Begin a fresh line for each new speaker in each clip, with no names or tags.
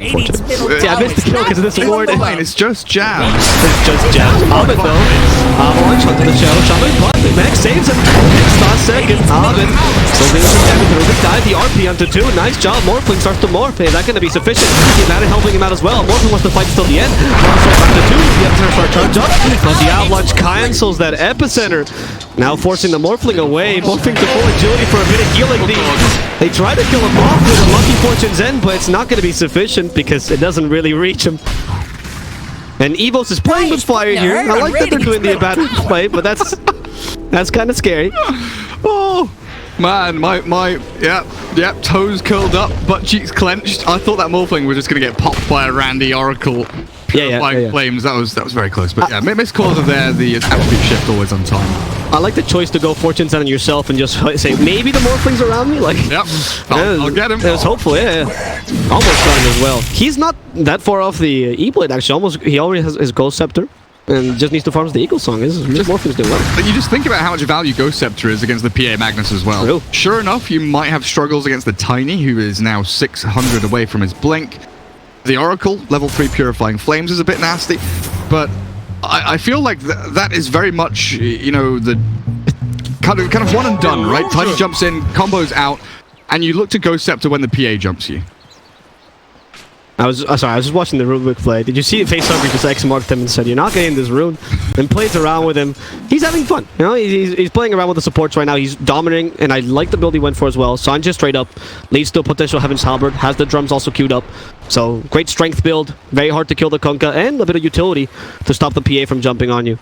See, I missed the kill because of this ward.
It's just jab.
It's just jab. Ovid though. Avalanche onto the shadow. Shaman, but Max saves him. Next last second. Ovid still doing some damage. Rubik died. The RP onto 2. Nice job. Morphling starts to morph. Is that going to be sufficient? Fnatic helping him out as well. Morphling wants to fight till the end. Morphling back to 2. The epicenter start charge up. But the Avalanche cancels that epicenter. Now forcing the Morphling away. Morphling to full agility for a bit of healing. They try to kill him off with a Lucky Fortune's End, but it's not going to be sufficient because it doesn't really reach him. And Evos is playing with fire here. I like that they're doing the abandoned play, but that's kind of scary.
Oh man, my toes curled up, butt cheeks clenched. I thought that Morphling was just going to get popped by a Randy Oracle. By flames. That was very close. But yeah, missed calls are there. The attribute shift always on time.
I like the choice to go Fortune's End on yourself and just say maybe the Morphling's around me. Like,
yep, I'll get him.
It was hopeful. Yeah. Almost done as well. He's not that far off the E-Blade actually. He already has his Ghost Scepter. And just needs to farm the Eagle Song. Morphing's doing well.
But you just think about how much value Ghost Scepter is against the PA Magnus as well.
True.
Sure enough, you might have struggles against the Tiny, who is now 600 away from his Blink. The Oracle, level 3 Purifying Flames is a bit nasty, but I feel like that is very much, you know, the kind of one and done, right? Tiny jumps in, combos out, and you look to Ghost Scepter when the PA jumps you.
I was just watching the Rubik play. Did you see FaceHugger just X-marked him and said, "You're not getting this rune," and plays around with him. He's having fun. You know, he's playing around with the supports right now. He's dominating, and I like the build he went for as well. Sanjay straight up leads to a potential Heaven's Halberd. Has the drums also queued up. So great strength build. Very hard to kill the Kunkka, and a bit of utility to stop the PA from jumping on you.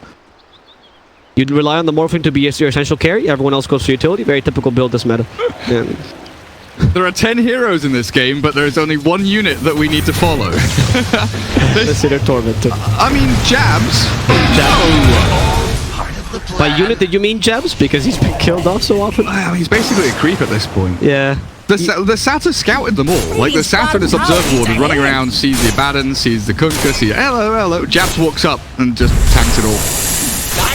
You'd rely on the Morphing to be your essential carry. Everyone else goes for utility. Very typical build this meta. And
there are 10 heroes in this game, but there is only one unit that we need to follow.
Let's see their tormented.
I mean, Jabs.
By unit, did you mean Jabs? Because he's been killed off so often?
He's basically a creep at this point.
Yeah.
The Satyr scouted them all. Like, the Satyr in this observer ward is running around, sees the Abaddon, sees the Kunkka, sees hello. Jabs walks up and just tanks it all.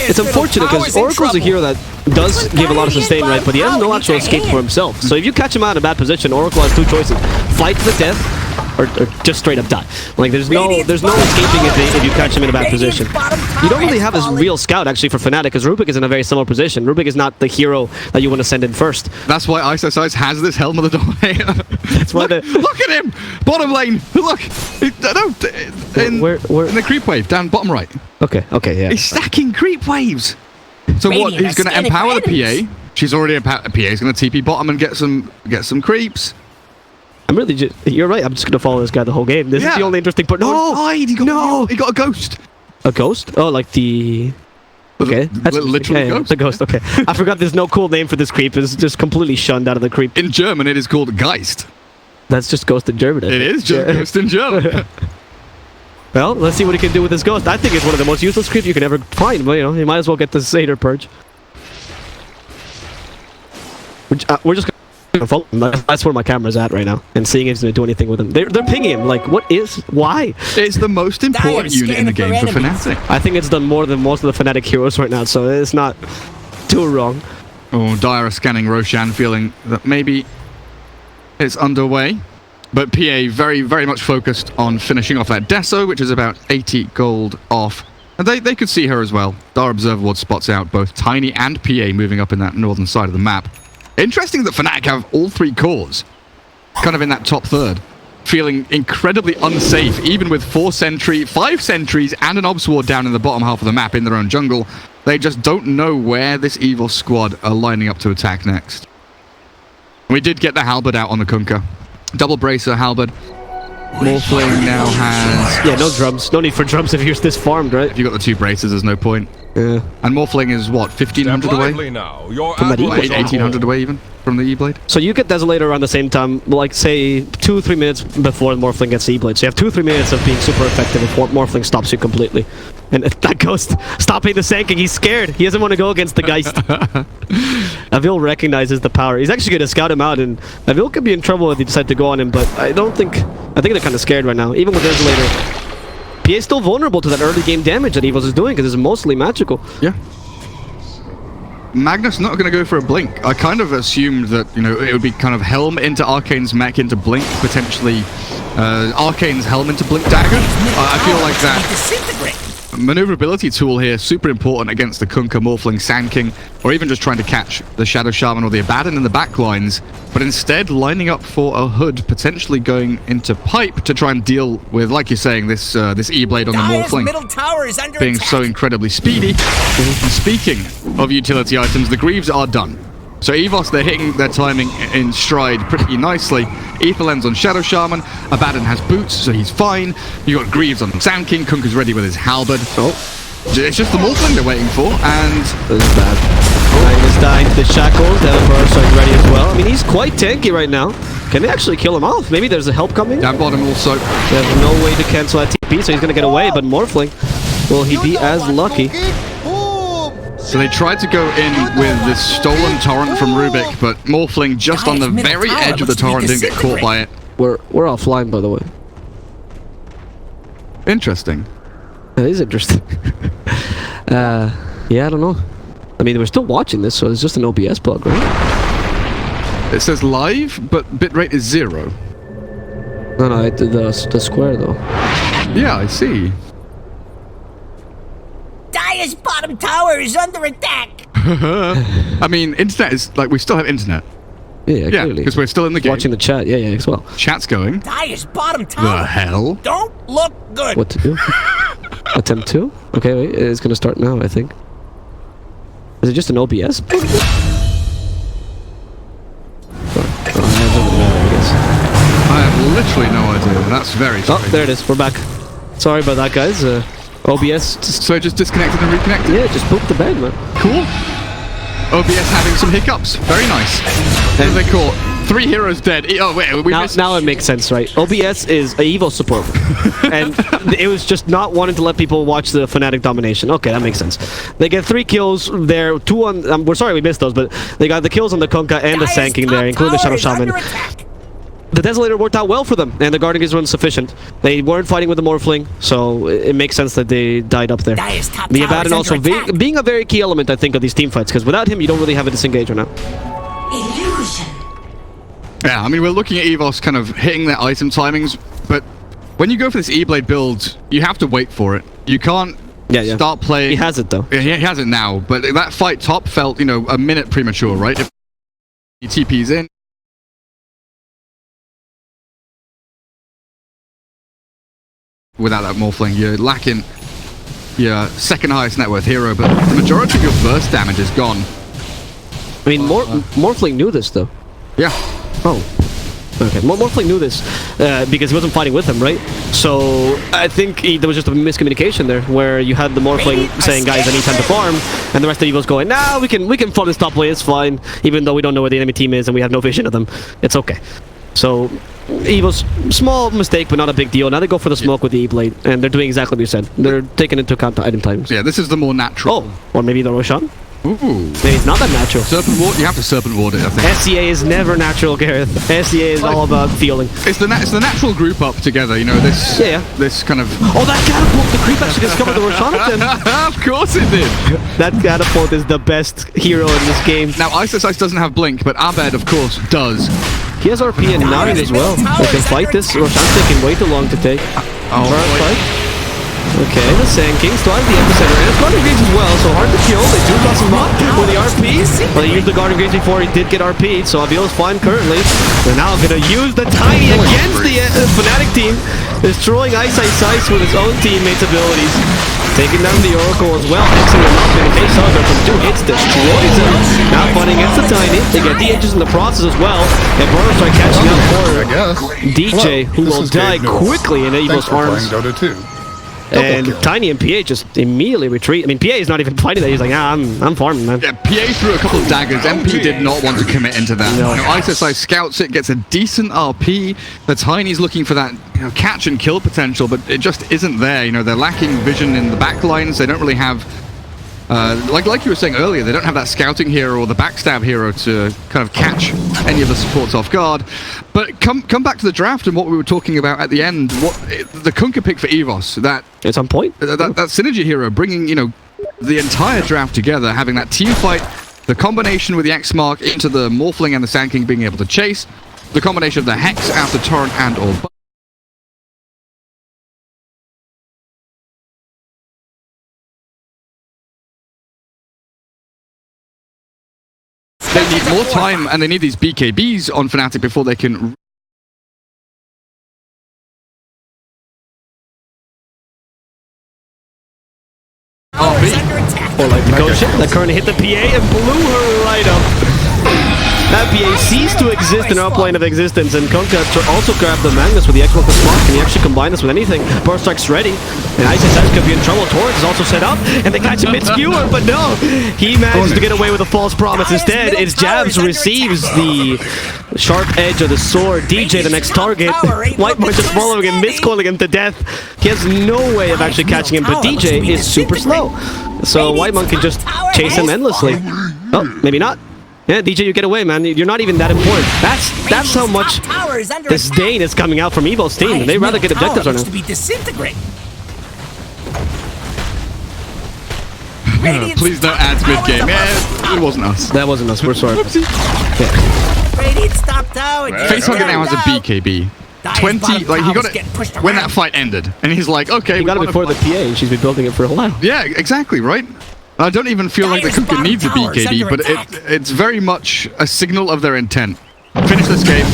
It's unfortunate because Oracle's a hero that does give a lot of sustain, right? But he has no actual escape for himself. So if you catch him out in a bad position, Oracle has 2 choices: fight to the death, or just straight up die. Like there's no escaping if you catch him in a bad position. You don't really have a real scout actually for Fnatic because Rubik is in a very similar position. Rubik is not the hero that you want to send in first.
That's why ISIS has this Helm of the Dominator.
That's why
look at him! Bottom lane! Look! In the creep wave, down bottom right.
Okay, yeah.
He's stacking creep waves! So what, he's going to empower the PA. She's already empowered. The PA is going to TP bottom and get some creeps.
I'm really you're right, I'm just going to follow this guy the whole game. This is the only interesting part.
No! He got a ghost!
A ghost? Oh, like the... Okay. That's
literally ghost.
The ghost, okay. I forgot there's no cool name for this creep. It's just completely shunned out of the creep.
In German, it is called Geist.
That's just ghost in German.
It is just ghost in German.
Well, let's see what he can do with this ghost. I think it's one of the most useless creeps you can ever find. But, you know, you might as well get the Satyr Purge. We're just gonna follow him. That's where my camera's at right now. And seeing if he's gonna do anything with him. They're pinging him. Like, why?
It's the most important unit in the game for Fnatic.
I think it's done more than most of the Fnatic heroes right now, so it's not too wrong.
Oh, Dire scanning Roshan, feeling that maybe it's underway. But PA very, very much focused on finishing off that Deso, which is about 80 gold off. And they could see her as well. Dar Observer Ward spots out both Tiny and PA moving up in that northern side of the map. Interesting that Fnatic have all 3 cores, kind of in that top third, feeling incredibly unsafe, even with 5 sentries, and an Obs Ward down in the bottom half of the map in their own jungle. They just don't know where this Evil squad are lining up to attack next. We did get the Halberd out on the Kunkka. Double Bracer, Halberd. Morphling now has...
Yeah, no drums. No need for drums if you're this farmed, right?
If you got the 2 bracers, there's no point.
Yeah.
And Morphling is what, 1,500 away?
From that E-Blade?
1,800 away even from the E-Blade.
So you get Desolator around the same time, like say 2-3 minutes before Morphling gets E-Blade. So you have 2-3 minutes of being super effective if Morphling stops you completely. And that Ghost stopping the Sanking, he's scared. He doesn't want to go against the Geist. Avil recognizes the power. He's actually going to scout him out, and Avil could be in trouble if he decide to go on him, but I think they're kind of scared right now, even with Desolator. PA is still vulnerable to that early game damage that Evos is doing because it's mostly magical.
Yeah. Magnus not going to go for a blink. I kind of assumed that, you know, it would be kind of Helm into Arcane's mech into blink, potentially Arcane's Helm into blink dagger. I feel like that maneuverability tool here, super important against the Kunkka, Morphling, Sand King, or even just trying to catch the Shadow Shaman or the Abaddon in the back lines, but instead lining up for a Hood, potentially going into Pipe to try and deal with, like you're saying, this E-Blade on the Morphling being so incredibly speedy. And speaking of utility items, the Greaves are done. So Evos, they're hitting their timing in stride pretty nicely. Aetherlens on Shadow Shaman, Abaddon has boots, so he's fine. You got Greaves on Sand King, Kunkka's ready with his halberd. Oh, it's just the Morphling they're waiting for, and...
This is bad. Magnus dying to the shackles, Devil ready as well. I mean, he's quite tanky right now. Can they actually kill him off? Maybe there's a help coming?
Down bottom also.
There's no way to cancel that TP, so he's gonna get away, but Morphling, will he be as lucky?
So they tried to go in with this stolen torrent from Rubik, but Morphling just on the very edge of the torrent didn't get caught by it.
We're offline, by the way.
Interesting.
That is interesting. Yeah, I don't know. I mean, we're still watching this, so it's just an OBS bug, right?
It says live, but bitrate is 0.
No, the square, though.
Yeah, I see.
Dire's bottom tower is under attack.
I mean, internet is like, we still have internet.
Yeah, clearly.
Because we're still in the game.
Watching the chat, yeah, as well.
Chat's going.
Dire's bottom tower.
The hell?
Don't look good.
What to do? Attempt 2? Okay, wait, it's gonna start now, I think. Is it just an OBS?
I have literally no idea. That's very strange.
Oh, there it is. We're back. Sorry about that, guys. OBS just...
So it just disconnected and reconnected?
Yeah, just pooped the bed, man.
Cool. OBS having some hiccups. Very nice. And they caught 3 heroes dead. Oh, wait, we missed...
Now it makes sense, right? OBS is a Evos support. And it was just not wanting to let people watch the Fnatic domination. Okay, that makes sense. They get 3 kills there. 2 on... we're sorry we missed those, but they got the kills on the Kunkka and the Sand King there, including the Shadow Shaman. The Desolator worked out well for them, and the Guardian Gaze were insufficient. They weren't fighting with the Morphling, so it makes sense that they died up there. The Abaddon also being a very key element, I think, of these team fights, because without him, you don't really have a disengage right now.
Illusion.
Yeah, I mean, we're looking at Evos kind of hitting their item timings, but when you go for this E-Blade build, you have to wait for it. You can't start playing...
He has it, though.
Yeah, he has it now, but that fight top felt, you know, a minute premature, right? If he TP's in, without that Morphling, you're lacking your second highest net worth hero, but the majority of your burst damage is gone.
I mean, Morphling knew this, though.
Yeah.
Oh. Okay. Morphling knew this because he wasn't fighting with him, right? So I think there was just a miscommunication there, where you had the Morphling saying, "Guys, I need time to farm," and the rest of Evos going, "Nah, we can farm this top lane. It's fine, even though we don't know where the enemy team is and we have no vision of them. It's okay." So Evos, small mistake, but not a big deal. Now they go for the smoke with the E-Blade, and they're doing exactly what you said. They're taking into account the item times.
Yeah, this is the more natural.
Oh, or maybe the Roshan?
Ooh.
Maybe it's not that natural.
Serpent Ward, you have to Serpent Ward it, I think.
SCA is never natural, Gareth. SCA is all about feeling.
It's the natural group up together, you know, this this kind of...
Oh, that catapult! The creep actually discovered the Roshan at them.
Of course it did!
That catapult is the best hero in this game.
Now, Ice doesn't have Blink, but Abed, of course, does.
He has RP and Nine as well. They can fight this. Roshan's taking way too long to take. Okay, the Sand King still has the epicenter, and it's Guardian Gaze as well, so hard to kill. They do cross him up with the RP. Well, they used the Guardian Gaze before he did get RP'd, so Avila's fine currently. They're now going to use the Tiny against the Fnatic team, destroying Ice with his own teammates' abilities. Taking down the Oracle as well, mixing them up, and Case Saga from 2 hits destroys him. Now fighting against the Tiny. They get the edges in the process as well, and Burrow start catching up for DJ, who will die quickly in Evo's arms.
Dota 2.
And Tiny and PA just immediately retreat. I mean, PA is not even fighting that. He's like, I'm farming, man.
Yeah, PA threw a couple of daggers. MP did not want to commit into that.
No.
ISSI scouts it, gets a decent RP. The Tiny's looking for that catch and kill potential, but it just isn't there. You know, they're lacking vision in the back lines. They don't really have... like you were saying earlier, they don't have that scouting hero or the backstab hero to kind of catch any of the supports off guard. But come back to the draft and what we were talking about at the end. The Kunkka pick for Evos,
it's on point.
That synergy hero, bringing the entire draft together, having that team fight The combination with the X Mark into the Morphling and the Sand King being able to chase. The combination of the Hex after Torrent and or they need more time, and they need these BKBs on Fnatic before they can...
Or like the Ghost Ship that currently hit the PA and blew her right up. That PA ceased to exist in our plane of existence, and Kunkka also grabbed the Magnus with the X-Mark Spark. Can he actually combine this with anything? Burst Strike's ready, and ISS could be in trouble. Torrent is also set up, and they catch him mid-skewer, but no! He managed to get away with a false promise. Instead, it's Jabs who receives the sharp edge of the sword. DJ, the next target. Whitemore just following him, miscalling him to death. He has no way of actually catching him, but DJ is super slow. So Whitemore can just chase him endlessly. Oh, maybe not. Yeah, DJ, you get away, man. You're not even that important. That's how much disdain is coming out from Evos' team. They'd rather get objectives right now.
To be disintegrate.
Please don't add mid-game. Yeah, it wasn't us.
That wasn't us. We're sorry. Yeah.
Radiant's top tower.
Facehugger now has a BKB. 20, like he got it when that fight ended, and he's like, okay.
He got it before the PA, and she's been building it for a while.
Yeah, exactly, right? I don't even feel like the Kunkka needs a BKB, but it's very much a signal of their intent. Finish this game,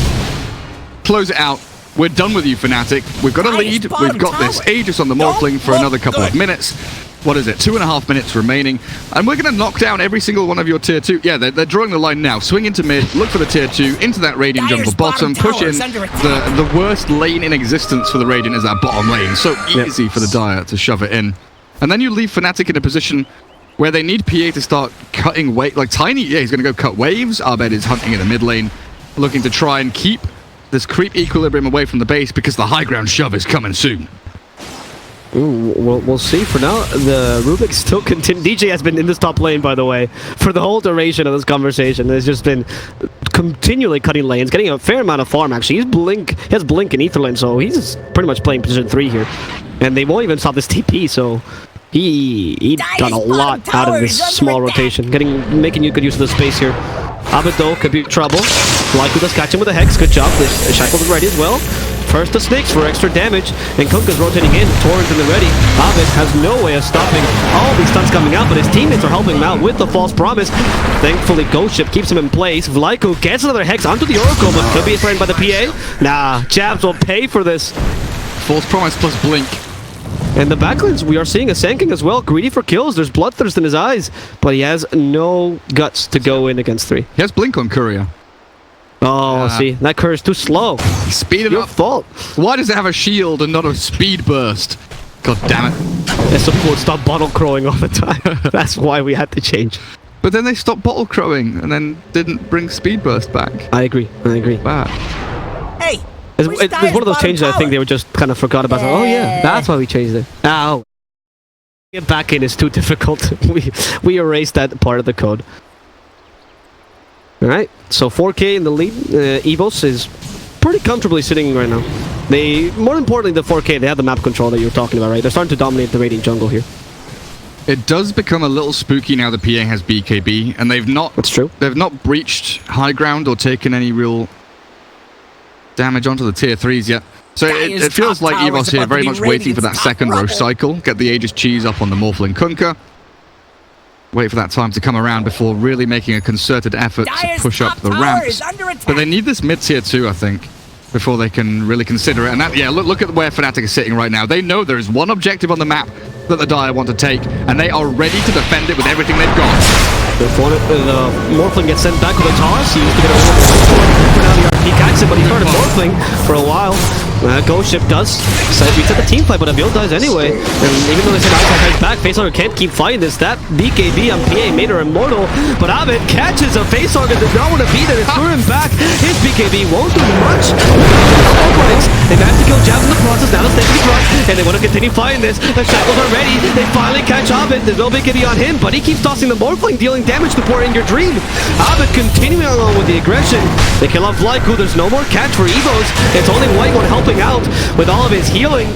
close it out. We're done with you, Fnatic. We've got a lead. We've got this Aegis on the Morphling for another couple of minutes. What is it? 2.5 minutes remaining. And we're going to knock down every single one of your tier 2. Yeah, they're drawing the line now. Swing into mid, look for the tier 2, into that Radiant jungle bottom, push in. The worst lane in existence for the Radiant is that bottom lane. So easy for the Dire to shove it in. And then you leave Fnatic in a position where they need PA to start cutting wave, like Tiny, yeah, he's going to go cut waves. Abed is hunting in the mid lane, looking to try and keep this creep equilibrium away from the base because the high ground shove is coming soon.
Ooh, we'll see. For now, the Rubik still continue. DJ has been in this top lane, by the way, for the whole duration of this conversation. There's just been continually cutting lanes, getting a fair amount of farm, actually. He has Blink and Ether lane, so he's pretty much playing position 3 here. And they won't even stop this TP, so he got a lot out of this small rotation, making good use of the space here. Abed, though, could be in trouble. Lyku does catch him with a Hex. Good job. The Shackle is ready as well. First the Snakes for extra damage, and Kunkka's rotating in. Torrent in the ready. Abed has no way of stopping all these stunts coming out, but his teammates are helping him out with the false promise. Thankfully, Ghost Ship keeps him in place. Lyku gets another Hex onto the Oracle, but could be threatened by the PA. Nah, Jabs will pay for this.
False promise plus Blink.
And the backlines, we are seeing a Sand King as well, greedy for kills. There's bloodthirst in his eyes, but he has no guts to go in against 3.
He has Blink on Courier.
Oh, see, that Courier's too slow.
Speed it
Your
up.
fault.
Why does it have a shield and not a speed burst? God damn it.
The support stopped bottle crowing all the time. That's why we had to change.
But then they stopped bottle crowing and then didn't bring speed burst back.
I agree.
Bad.
Hey,
It's one of those changes I think they were just kind of forgot about. Oh yeah, that's why we changed it. Ow. Get back in is too difficult. we erased that part of the code. Alright, so 4K in the lead. Evos is pretty comfortably sitting right now. More importantly, the 4K, they have the map control that you were talking about, right? They're starting to dominate the Radiant jungle here.
It does become a little spooky now the PA has BKB, and they've not...
That's true.
They've not breached high ground or taken any real damage onto the tier 3s yet. So it feels like Evos here very much waiting for that second Roche cycle, get the Aegis cheese up on the Morphling Kunkka, wait for that time to come around before really making a concerted effort to push up the ramps. But they need this mid tier 2, I think, before they can really consider it. And that, yeah, look at where Fnatic is sitting right now. They know there is one objective on the map that the Dire want to take, and they are ready to defend it with everything they've got.
The Morphling gets sent back with a toss. He used to get a for now the RP catches it, but he started Morphling for a while. Ghost Ship does reset the team fight, but Abil dies anyway. And even though they said Isaac back, Facehugger can't keep fighting this. That BKB on PA made her immortal, but Abed catches a Facehugger, does not want to be there to throw him back. His BKB won't do much. They managed to kill Jabs in the process, now the stage is run, and they want to continue fighting this. The Shackles are ready, they finally catch Abed. There's no BKB on him, but he keeps tossing the Morphling, dealing damage to poor In Your Dream. Abed continuing along with the aggression. They kill off Lyku, there's no more catch for Evos. It's only Whitemore helping out with all of his healing.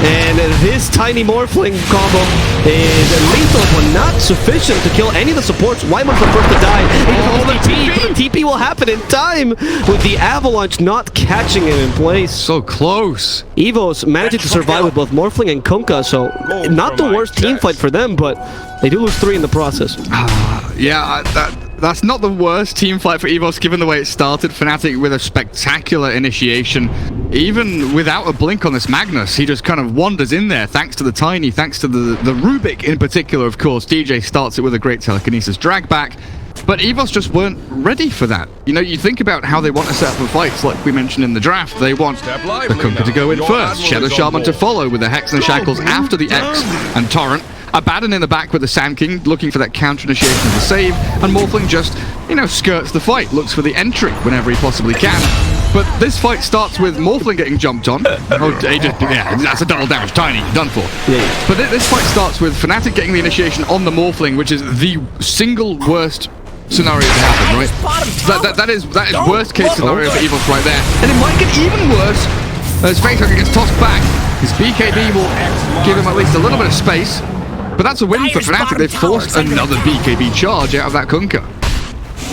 And this tiny Morphling combo is lethal, but not sufficient to kill any of the supports. Wyman's the first to die. The TP will happen in time with the Avalanche not catching him in place.
So close.
Evos managing to survive with both Morphling and Kunkka, so not the worst team fight for them, but they do lose 3 in the process.
Yeah, that's not the worst team fight for Evos given the way it started. Fnatic with a spectacular initiation. Even without a blink on this Magnus, he just kind of wanders in there thanks to the Tiny, thanks to the Rubik in particular, of course. DJ starts it with a great telekinesis drag back. But Evos just weren't ready for that. You know, you think about how they want to set up the fights, like we mentioned in the draft. They want the Kunkka to go in first, Shadow Shaman to follow with the Hex and the Shackles after the X and Torrent. Abaddon in the back with the Sand King, looking for that counter initiation of the save, and Morphling just, you know, skirts the fight, looks for the entry whenever he possibly can. But this fight starts with Morphling getting jumped on. Yeah, that's a double damage. Tiny, done for.
Yeah.
But this fight starts with Fnatic getting the initiation on the Morphling, which is the single worst scenario to happen, right? That is worst case scenario for Evos right there. And it might get even worse as Facehugger gets tossed back. His BKB will give him at least a little bit of space. But that's a win for Fnatic. They've forced another BKB charge out of that Kunkka.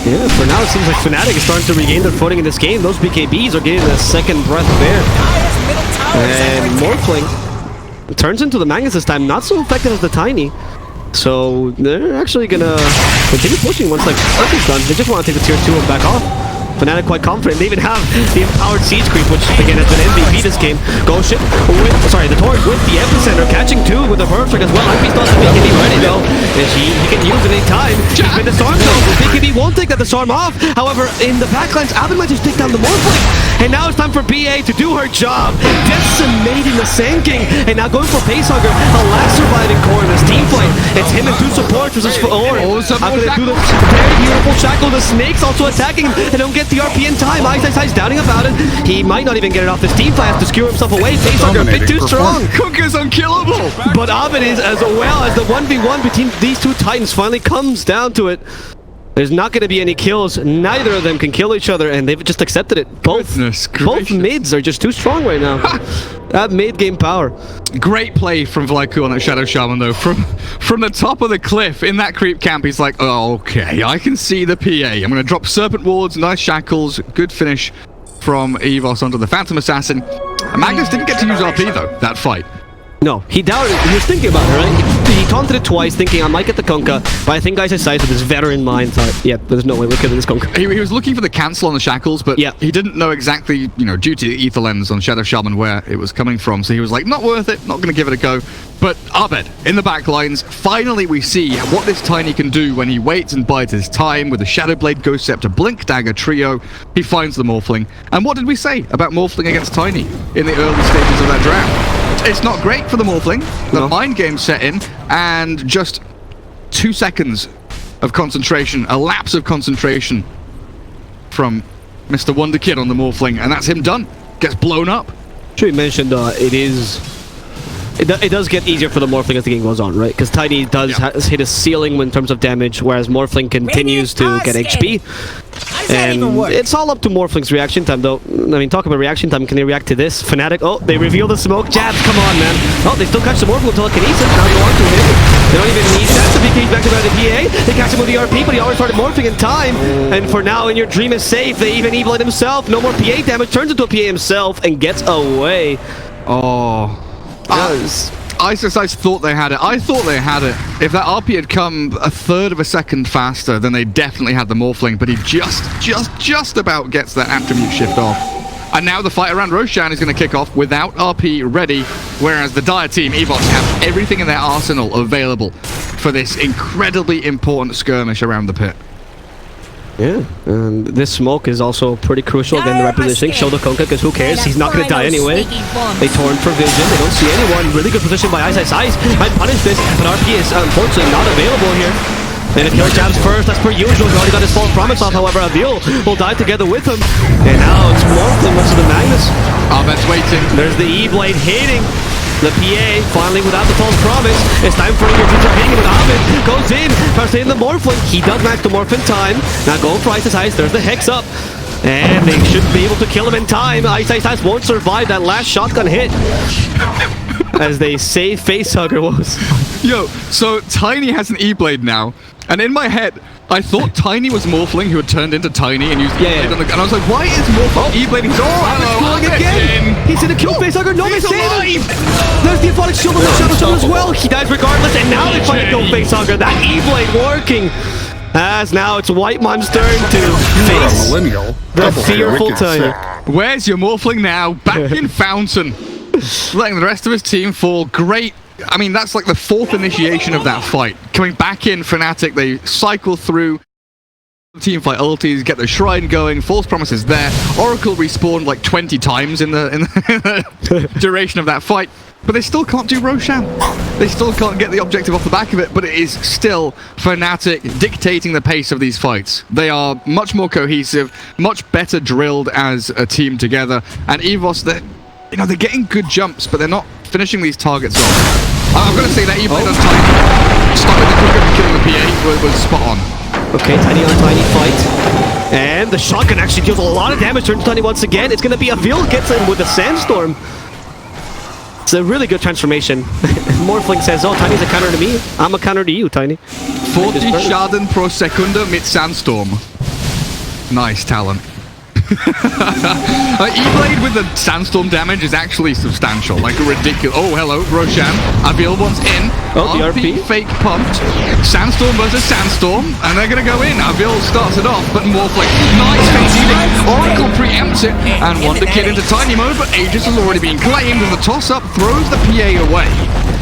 Yeah, for now it seems like Fnatic is starting to regain their footing in this game. Those BKBs are getting a second breath of air. And Morphling turns into the Magnus this time, not so effective as the Tiny. So they're actually gonna continue pushing once like Earthy's done. They just want to take the tier 2 and back off. Fnatic quite confident. They even have the empowered siege creep, which again has been MVP this game. Ghost the Torrent with the epicenter, catching 2 with the perfect as well. IP's not the BKB ready though. He can use it any time. He's been disarmed though. BKB won't take that disarm off. However, in the backlines, Abin might just take down the Morphling. And now it's time for BA to do her job, decimating the Sand King. And now going for Facehugger, a last surviving core in this team fight. It's him and 2 supports versus 4. How can they do the very beautiful shackle? The snakes also attacking him. They don't get the RP in time. Ice downing about it. He might not even get it off his team fight. Has to skewer himself away. Facehugger a bit too strong.
Kunkka's unkillable.
But Abin is as well as the 1v1 between these 2 Titans finally comes down to it. There's not going to be any kills. Neither of them can kill each other, and they've just accepted it. Both mids are just too strong right now. That mid game power.
Great play from Vlaiku on that Shadow Shaman, though. From the top of the cliff in that creep camp, he's like, oh, okay, I can see the PA. I'm going to drop Serpent Wards, nice shackles, good finish from Evos onto the Phantom Assassin. Magnus didn't get to use RP, though, that fight.
No, he doubted it. He was thinking about it, right? He taunted it twice, thinking I might get the Kunkka, but I think Ice with his veteran mind thought, yeah, there's no way we're killing this Kunkka.
He was looking for the cancel on the shackles, but he didn't know exactly, you know, due to the ether lens on Shadow Shaman where it was coming from, so he was like, not worth it, not going to give it a go. But Abed, in the back lines, finally we see what this Tiny can do when he waits and bides his time with the Shadow Blade, Ghost Scepter, Blink Dagger trio. He finds the Morphling. And what did we say about Morphling against Tiny in the early stages of that draft? It's not great for the Morphling. The mind game set in, and just 2 seconds of concentration, a lapse of concentration from Mr. Wonder Kid on the Morphling, and that's him done. Gets blown up.
Sure, you mentioned it does get easier for the Morphling as the game goes on, right? Because Tiny does hit a ceiling in terms of damage, whereas Morphling continues to get HP. And it's all up to Morphling's reaction time, though. I mean, talk about reaction time. Can they react to this? Fnatic, oh, they reveal the smoke jabs. Come on, man. Oh, they still catch the Morphling with telekinesis. Now go on to him. They don't even need that to be kicked back to the PA. They catch him with the RP, but he already started morphing in time. And for now, in your dream is safe. They even evil it himself. No more PA damage. Turns into a PA himself and gets away.
Oh. Ice thought they had it. I thought they had it. If that RP had come a third of a second faster, then they definitely had the Morphling, but he just about gets that attribute shift off. And now the fight around Roshan is going to kick off without RP ready, whereas the Dire team, Evos, have everything in their arsenal available for this incredibly important skirmish around the pit.
Yeah, and this smoke is also pretty crucial. Again, the right positioning. Show the Kunkka, because who cares? He's not going to die anyway. They torn for vision. They don't see anyone. Really good position by Ice. Might punish this, but RP is unfortunately not available here. And if he jabs first, that's per usual. He already got his false promise off. However, Avil will die together with him. And now it's Morphling versus the Magnus.
Ahmed's waiting.
There's the E-Blade hitting the PA, finally without the false promise. It's time for your future being with Ahmed. Goes in, tries to hit the Morphling. He does match the Morph in time. Now going for Ice. There's the Hex up. And they should be able to kill him in time. Ice won't survive that last shotgun hit. as they save Facehugger. What was...
Yo, so Tiny has an E-Blade now, and in my head, I thought Tiny was Morphling who had turned into Tiny and used E-Blade on the... And I was like, why is Morphling E-Blading?
Hello, again! He's gonna kill Facehugger. No, they save him! There's the Aphotic Shield on the Shadow Shaman as well. He dies regardless, and now they find to kill Facehugger. That E-Blade working. As now it's White Mon's turn to face the fearful Tiny.
Where's your Morphling now? Back in Fountain. Letting the rest of his team fall. Great. I mean, that's like the 4th initiation of that fight. Coming back in, Fnatic, they cycle through team fight ultis, get the shrine going, false promises there. Oracle respawned like 20 times in the duration of that fight. But they still can't do Roshan. They still can't get the objective off the back of it, but it is still Fnatic dictating the pace of these fights. They are much more cohesive, much better drilled as a team together. And Evos, they're getting good jumps, but they're not finishing these targets off. I'm going to say that E-Blade on Tiny, stopping the quicker and killing the PA was spot on.
Okay, Tiny on Tiny fight. And the shotgun actually deals a lot of damage to Tiny once again. It's going to be Avil gets in with the Sandstorm. It's a really good transformation. Morphling says, oh, Tiny's a counter to me. I'm a counter to you, Tiny.
40 Schaden pro Secunda mit Sandstorm. Nice talent. E-Blade with the Sandstorm damage is actually substantial, like ridiculous. Oh, hello, Roshan. Avil wants in.
Oh, the RP.
Fake pumped. Sandstorm versus Sandstorm, and they're going to go in. Avil starts it off, but Morphling, nice fake dealing. Oracle preempts it, and Wonder Kid into Tiny mode, but Aegis has already been claimed, and the toss-up throws the PA away.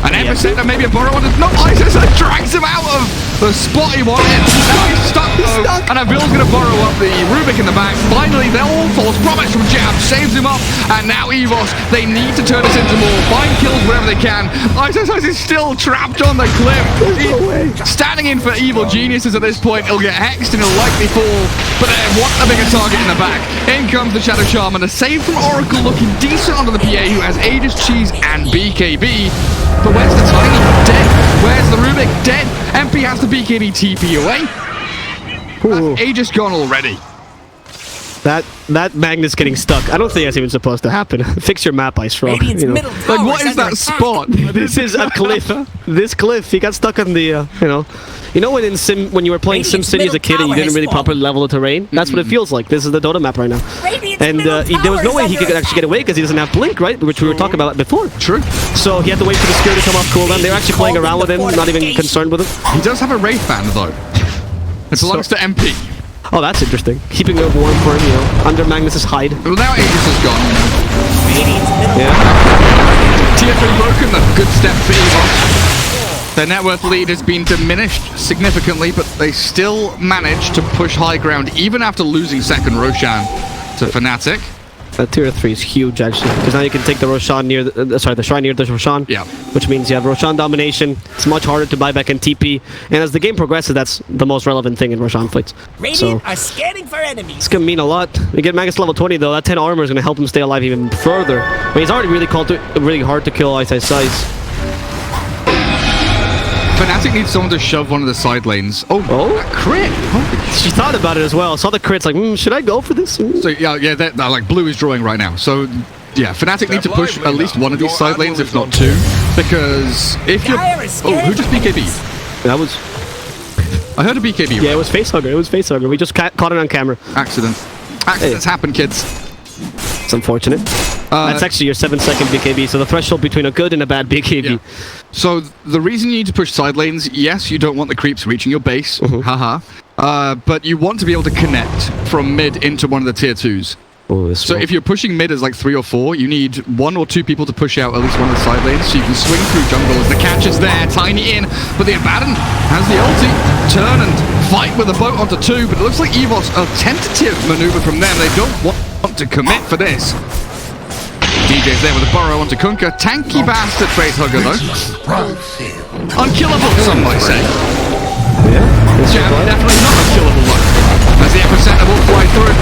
An Epicenter, maybe a Burrow, no, Isis drags him out of the spot he wanted. Now he's stuck though, and Avil's going to borrow up the Rubik in the back. Finally, they're all false promise from Jab, saves him up, and now Evos, they need to turn this into more. Find kills wherever they can. Isis is still trapped on the cliff. Standing in for evil geniuses at this point. He'll get hexed and he'll likely fall, but they want a bigger target in the back. In comes the Shadow Shaman, a save from Oracle looking decent onto the PA who has Aegis, Cheese, and BKB. But where's the Tiny? Dead. Where's the Rubik? Dead. MP has the BKB TP away. That's Aegis gone already.
That Magnus getting stuck. I don't think that's even supposed to happen. Fix your map, Ice Frog. You know.
Like, what is that spot?
This is a cliff. This cliff. He got stuck on the, you know when you were playing SimCity as a kid and you didn't really properly level the terrain? That's what it feels like. This is the Dota map right now. And there was no way he could actually get away because he doesn't have Blink, right? Which we were talking about before.
True.
So he had to wait for the Spear to come off cooldown. They were actually playing around with him, not even concerned with him.
He does have a Wraith Band, though. It belongs to MP.
Oh, that's interesting. Keeping it warm for him, under Magnus's hide.
Well, now Aegis is gone.
Yeah.
Tier 3 broken, a good step for Evos. Their net worth lead has been diminished significantly, but they still manage to push high ground, even after losing second Roshan to Fnatic.
Tier 3 is huge, actually, because now you can take the Roshan near the shrine near the Roshan.
Yeah.
Which means you have Roshan domination. It's much harder to buy back in TP, and as the game progresses, that's the most relevant thing in Roshan fights.
Radiant are scanning for enemies.
It's gonna mean a lot. We get Magus level 20 though. That 10 armor is gonna help him stay alive even further. I mean, he's already really hard to kill Ice.
Fnatic needs someone to shove one of the side lanes. Oh, crit!
She thought about it as well. Saw the crits, like, should I go for this?
So yeah, they're like blue is drawing right now. So yeah, Fnatic need to push at least one of these side lanes, if not two, because if you're who just BKB?
That was.
I heard a BKB.
Yeah, it was Facehugger. We just caught it on camera.
Accidents happen, kids.
It's unfortunate. That's actually your 7-second BKB, so the threshold between a good and a bad BKB.
Yeah. So the reason you need to push side lanes, yes, you don't want the creeps reaching your base, but you want to be able to connect from mid into one of the tier 2s. So if you're pushing mid as like 3 or 4, you need 1 or 2 people to push out at least one of the side lanes, so you can swing through jungle as the catch is there, Tiny in, but the Abaddon has the ulti, turn and fight with the boat onto 2, but it looks like Evos, a tentative maneuver from them, they don't want to commit for this. DJ's there with a burrow onto Kunkka. Tanky bastard Facehugger though. Unkillable, some might say.
Yeah.
Jab definitely not unkillable though. As the Epicenter will fly through.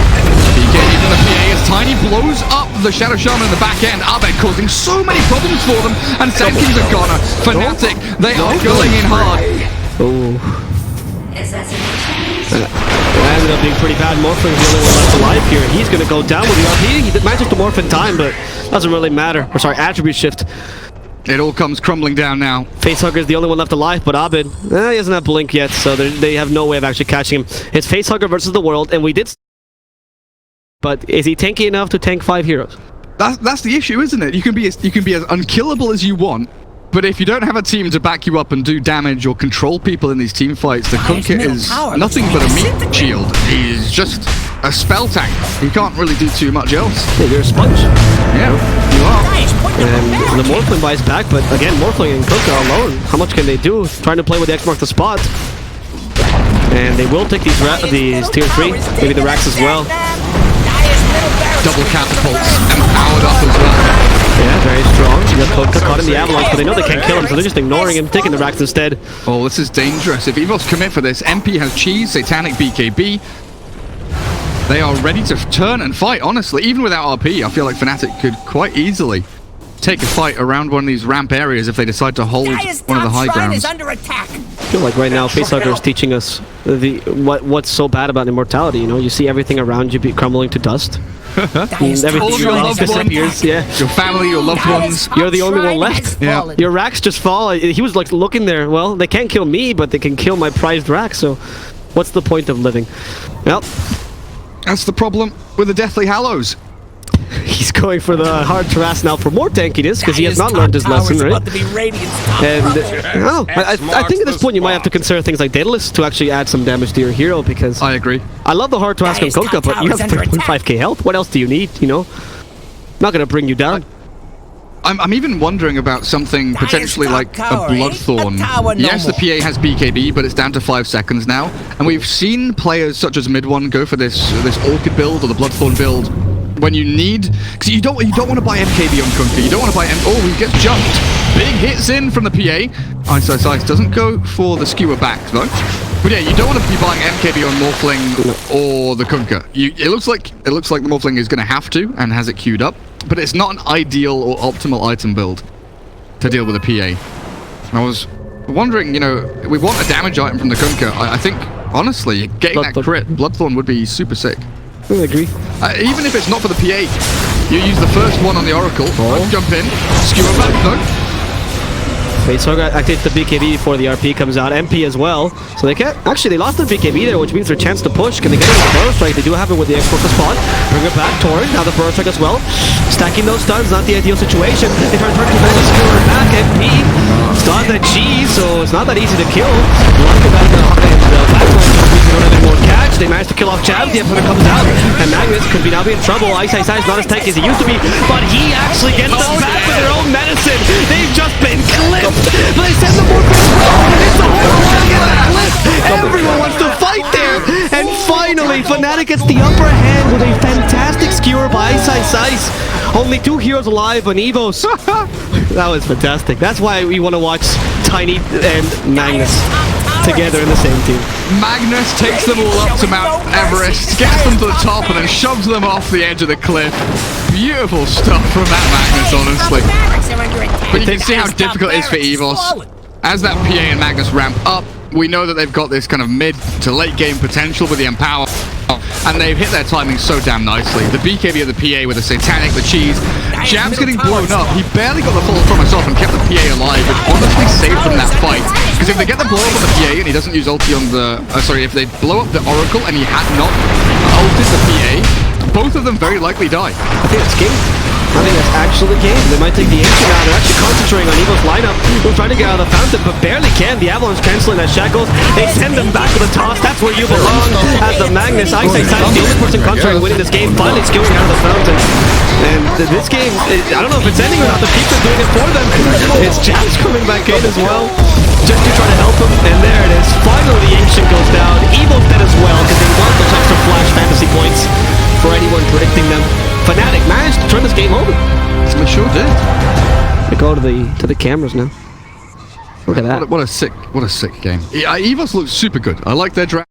BKB from the PA as Tiny blows up the Shadow Shaman in the back end. Abed causing so many problems for them. And Sand Kings are gone. Fnatic, they are going in hard. That
ended up being pretty bad. Morphling is the only one left alive here. He's going to go down with the RP. He manages to morph in time, but doesn't really matter. Or sorry, attribute shift.
It all comes crumbling down now.
Facehugger is the only one left alive, but Abed, he doesn't have Blink yet, so they have no way of actually catching him. It's Facehugger versus the world, and we did... But is he tanky enough to tank 5 heroes?
That's the issue, isn't it? You can be as unkillable as you want, but if you don't have a team to back you up and do damage or control people in these team fights, the Kunkka is nothing but a meat shield. He's just a spell tank. He can't really do too much else.
Yeah, you're a sponge.
Yeah, you are.
And the Morphling buys back, but again, Morphling and Kunkka alone, how much can they do? Trying to play with the X mark the spot. And they will take these tier 3, maybe the racks as well.
Double catapults and powered up as well.
Yeah, very strong. You got Kunkka caught in the avalanche, but they know they can't kill him, so they're just ignoring him, taking the racks instead.
Oh, this is dangerous. If Evos commit for this, MP has Cheese, Satanic, BKB. They are ready to turn and fight, honestly. Even without RP, I feel like Fnatic could quite easily take a fight around one of these ramp areas if they decide to hold one of the high grounds.
Under attack.
I feel like right now Facehugger is teaching us what's so bad about immortality. You know, you see everything around you be crumbling to dust. Everything
All of your loved
disappears. Yeah,
your family, your loved ones.
you're the only one left.
Yeah.
Your racks just fall. He was like looking there. Well, they can't kill me, but they can kill my prized rack. So, what's the point of living? Well,
that's the problem with the Deathly Hallows.
he's going for the hard Taras now for more tankiness because he has not learned his lesson, right? And I think at this point you might have to consider things like Daedalus to actually add some damage to your hero, because
I agree.
I love the hard Taras on Kunkka, but you have 3.5k health. What else do you need? You know, not gonna bring you down.
I'm even wondering about something potentially like a Bloodthorn. Yes, the PA has BKB, but it's down to 5 seconds now. And we've seen players such as Mid1 go for this Orchid build or the Bloodthorn build when you need... Because you don't want to buy MKB on Kunkka. You don't want to buy... Oh, he gets jumped. Big hits in from the PA. Ice doesn't go for the skewer back, though. But yeah, you don't want to be buying MKB on Morphling or the Kunkka. It looks like the Morphling is going to have to and has it queued up. But it's not an ideal or optimal item build to deal with a PA. I was wondering, you know, we want a damage item from the Kunkka. I think, honestly, getting that crit, Bloodthorn would be super sick.
I agree.
Even if it's not for the PA, you use the first one on the Oracle, jump in, skewer back though.
Facehugger activates the BKB before the RP comes out. MP as well. So they can't... Actually, they lost their BKB there, which means their chance to push. Can they get it with the Burrow Strike? They do have it with the X-Force spot. Bring it back. Torrent. Now the Burrow Strike as well. Stacking those stuns. Not the ideal situation. They try to turn to skewer back. MP start that G, so it's not that easy to kill. Lucky about the backline. They don't have any more catch. They managed to kill off Jab. The opponent comes out. And Magnus could be now be in trouble. Ice is not as tanky as he used to be. But he actually gets them back with their own medicine. They've just been clipped. But they send the more it's a whole everyone wants to fight there. And finally, Fnatic gets the upper hand with a fantastic skewer by Ice. Only 2 heroes alive on Evos. That was fantastic. That's why we want to watch Tiny and Magnus together in the same team.
Magnus takes them all up to Mount Everest, gets them to the top, and then shoves them off the edge of the cliff. Beautiful stuff from that Magnus, honestly. But you can see how difficult it is for Evos. As that PA and Magnus ramp up, we know that they've got this kind of mid to late game potential with the Empower, and they've hit their timing so damn nicely. The BKB of the PA with the Satanic, the Cheese. Jab's getting blown up. He barely got the full promise off and kept the PA alive, which honestly saved them that fight. Because if they get the blow up on the PA and he doesn't use ulti on the... if they blow up the Oracle and he had not ulted the PA, both of them very likely die.
I think it's game. I think that's actually game. They might take the Ancient out. They're actually concentrating on Evo's lineup. They're trying to get out of the fountain, but barely can. The Avalanche canceling that shackles. They send them back to the toss. That's where you belong. As the Magnus, Ice the only person concentrating winning this game, finally skewing out of the fountain. And this game, I don't know if it's ending or not. The Peeps are doing it for them. It's Jabs coming back in as well, just to try to help them. And there it is. Finally, the Ancient goes down. Evo's dead as well, because they want those extra flash fantasy points for anyone predicting them. Fnatic managed to turn this game over.
They sure did.
They go to the cameras now. Look at that.
What a sick game. Yeah, Evos looks super good. I like their draft.